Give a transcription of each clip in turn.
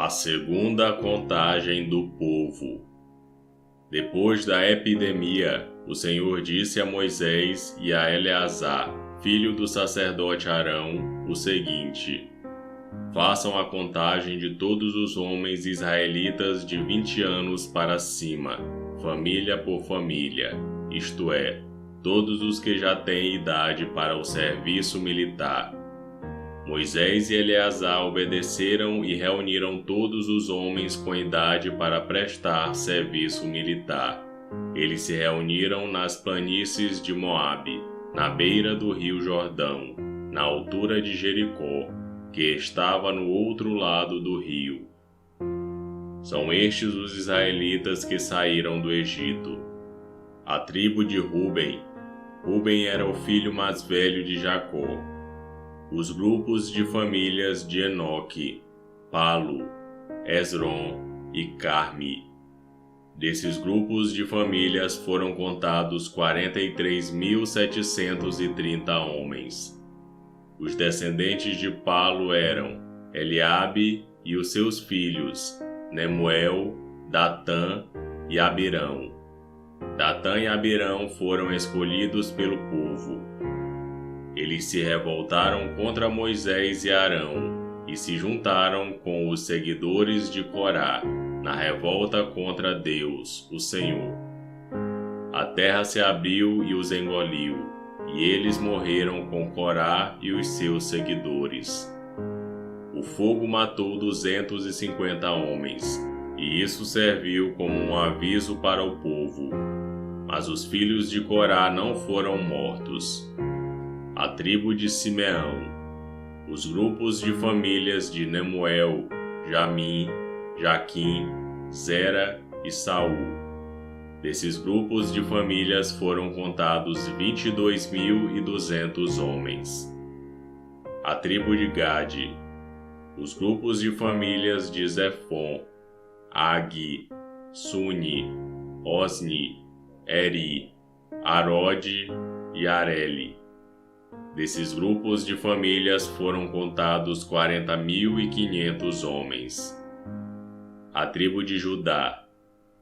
A segunda contagem do povo. Depois da epidemia, o Senhor disse a Moisés e a Eleazar, filho do sacerdote Arão, o seguinte: façam a contagem de todos os homens israelitas de 20 anos para cima, família por família, isto é, todos os que já têm idade para o serviço militar. Moisés e Eleazar obedeceram e reuniram todos os homens com idade para prestar serviço militar. Eles se reuniram nas planícies de Moabe, na beira do rio Jordão, na altura de Jericó, que estava no outro lado do rio. São estes os israelitas que saíram do Egito. A tribo de Ruben. Ruben era o filho mais velho de Jacó. Os grupos de famílias de Enoque, Palu, Hezron e Carmi. Desses grupos de famílias foram contados 43.730 homens. Os descendentes de Palu eram Eliabe e os seus filhos, Nemuel, Datã e Abirão. Datã e Abirão foram escolhidos pelo povo. Eles se revoltaram contra Moisés e Arão e se juntaram com os seguidores de Corá na revolta contra Deus, o Senhor. A terra se abriu e os engoliu, e eles morreram com Corá e os seus seguidores. O fogo matou 250 homens, e isso serviu como um aviso para o povo. Mas os filhos de Corá não foram mortos. A tribo de Simeão. Os grupos de famílias de Nemuel, Jamim, Jaquim, Zera e Saul. Desses grupos de famílias foram contados 22.200 homens. A tribo de Gade. Os grupos de famílias de Zefon, Agi, Suni, Osni, Eri, Arode e Areli. Desses grupos de famílias foram contados 40.500 homens. A tribo de Judá.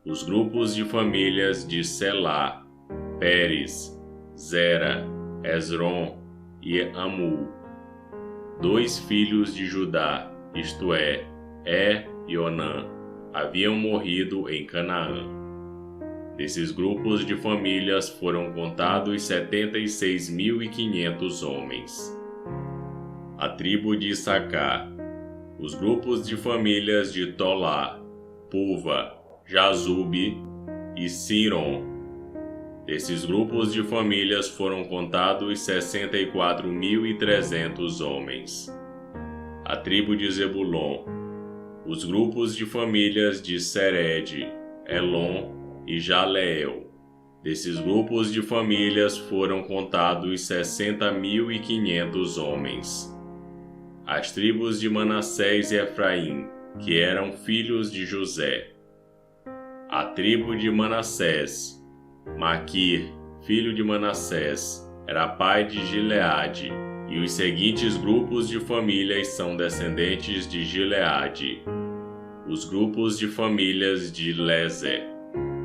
Os grupos de famílias de Selá, Pérez, Zera, Hezron e Amul. 2 filhos de Judá, isto é, e Onã, haviam morrido em Canaã. Desses grupos de famílias foram contados 76.500 homens. A tribo de Issacar. Os grupos de famílias de Tolá, Puva, Jazube e Siron. Desses grupos de famílias foram contados 64.300 homens. A tribo de Zebulon. Os grupos de famílias de Sered, Elon e Jaleel. Desses grupos de famílias foram contados 60.500 homens. As tribos de Manassés e Efraim, que eram filhos de José. A tribo de Manassés. Maquir, filho de Manassés, era pai de Gileade, e os seguintes grupos de famílias são descendentes de Gileade. Os grupos de famílias de Lézer,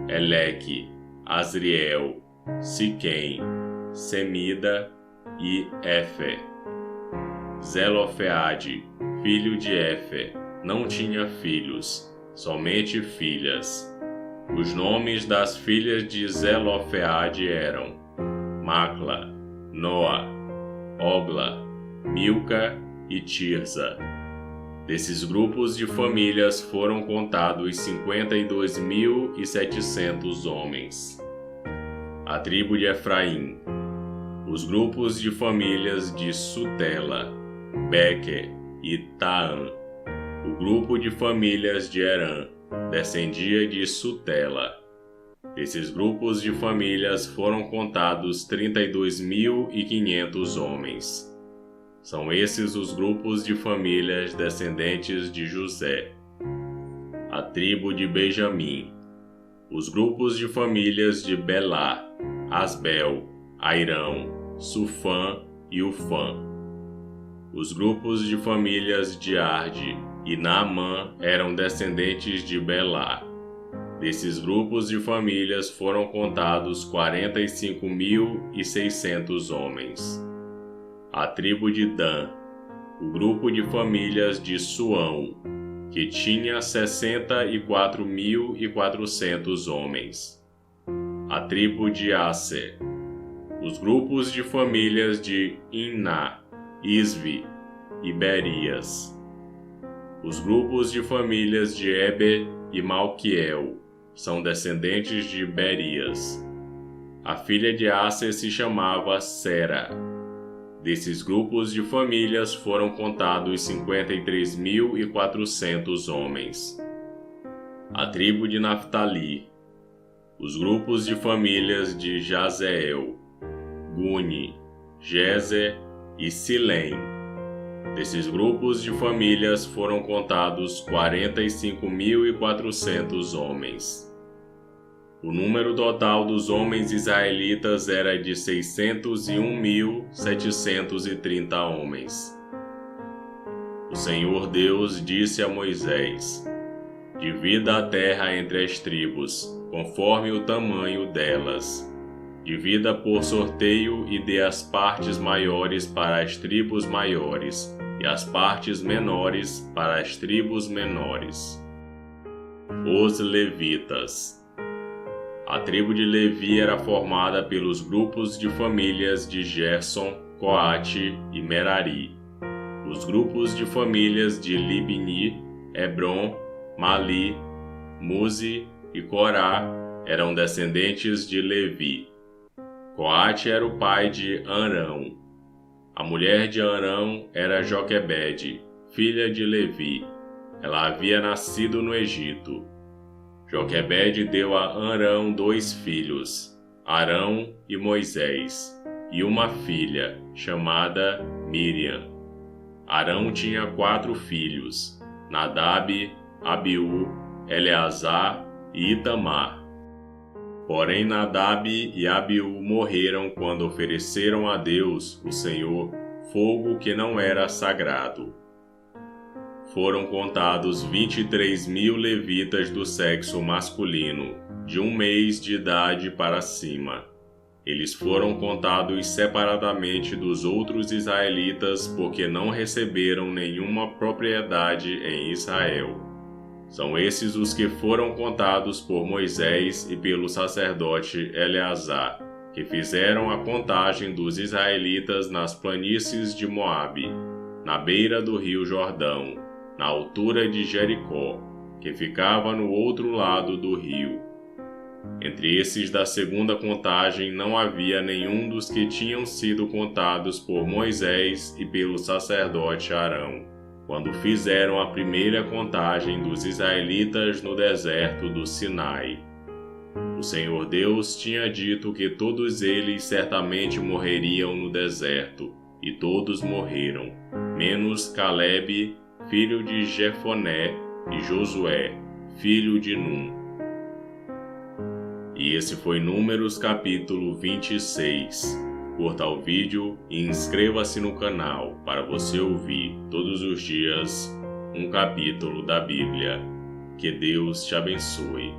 Eleque, Asriel, Siquém, Semida e Éfer. Zelofeade, filho de Éfer, não tinha filhos, somente filhas. Os nomes das filhas de Zelofeade eram Macla, Noa, Ogla, Milca e Tirza. Desses grupos de famílias foram contados 52.700 homens. A tribo de Efraim. Os grupos de famílias de Sutela, Bequer e Taã. O grupo de famílias de Herã descendia de Sutela. Esses grupos de famílias foram contados 32.500 homens. São esses os grupos de famílias descendentes de José. A tribo de Benjamim. Os grupos de famílias de Belá, Asbel, Airão, Sufã e Ufã. Os grupos de famílias de Arde e Naamã eram descendentes de Belá. Desses grupos de famílias foram contados 45.600 homens. A tribo de Dan, o grupo de famílias de Suão, que tinha 64.400 homens. A tribo de Asser, os grupos de famílias de Iná, Isvi e Berias. Os grupos de famílias de Eber e Malquiel são descendentes de Berias. A filha de Asser se chamava Sera. Desses grupos de famílias foram contados 53.400 homens. A tribo de Naftali, os grupos de famílias de Jazeel, Guni, Jezer e Silém. Desses grupos de famílias foram contados 45.400 homens. O número total dos homens israelitas era de 601.730 homens. O Senhor Deus disse a Moisés: divida a terra entre as tribos, conforme o tamanho delas. Divida por sorteio e dê as partes maiores para as tribos maiores, e as partes menores para as tribos menores. Os levitas. A tribo de Levi era formada pelos grupos de famílias de Gerson, Coate e Merari. Os grupos de famílias de Libni, Hebron, Mali, Muzi e Corá eram descendentes de Levi. Coate era o pai de Arão. A mulher de Arão era Joquebede, filha de Levi. Ela havia nascido no Egito. Joquebede deu a Arão 2 filhos, Arão e Moisés, e uma filha, chamada Miriam. Arão tinha 4 filhos, Nadab, Abiú, Eleazar e Itamar. Porém Nadab e Abiú morreram quando ofereceram a Deus, o Senhor, fogo que não era sagrado. Foram contados 23.000 levitas do sexo masculino, de 1 mês de idade para cima. Eles foram contados separadamente dos outros israelitas porque não receberam nenhuma propriedade em Israel. São esses os que foram contados por Moisés e pelo sacerdote Eleazar, que fizeram a contagem dos israelitas nas planícies de Moabe, na beira do rio Jordão, na altura de Jericó, que ficava no outro lado do rio. Entre esses da segunda contagem não havia nenhum dos que tinham sido contados por Moisés e pelo sacerdote Arão, quando fizeram a primeira contagem dos israelitas no deserto do Sinai. O Senhor Deus tinha dito que todos eles certamente morreriam no deserto, e todos morreram, menos Calebe, filho de Jefoné, e Josué, filho de Num. E esse foi Números capítulo 26. Curta o vídeo e inscreva-se no canal para você ouvir todos os dias um capítulo da Bíblia. Que Deus te abençoe.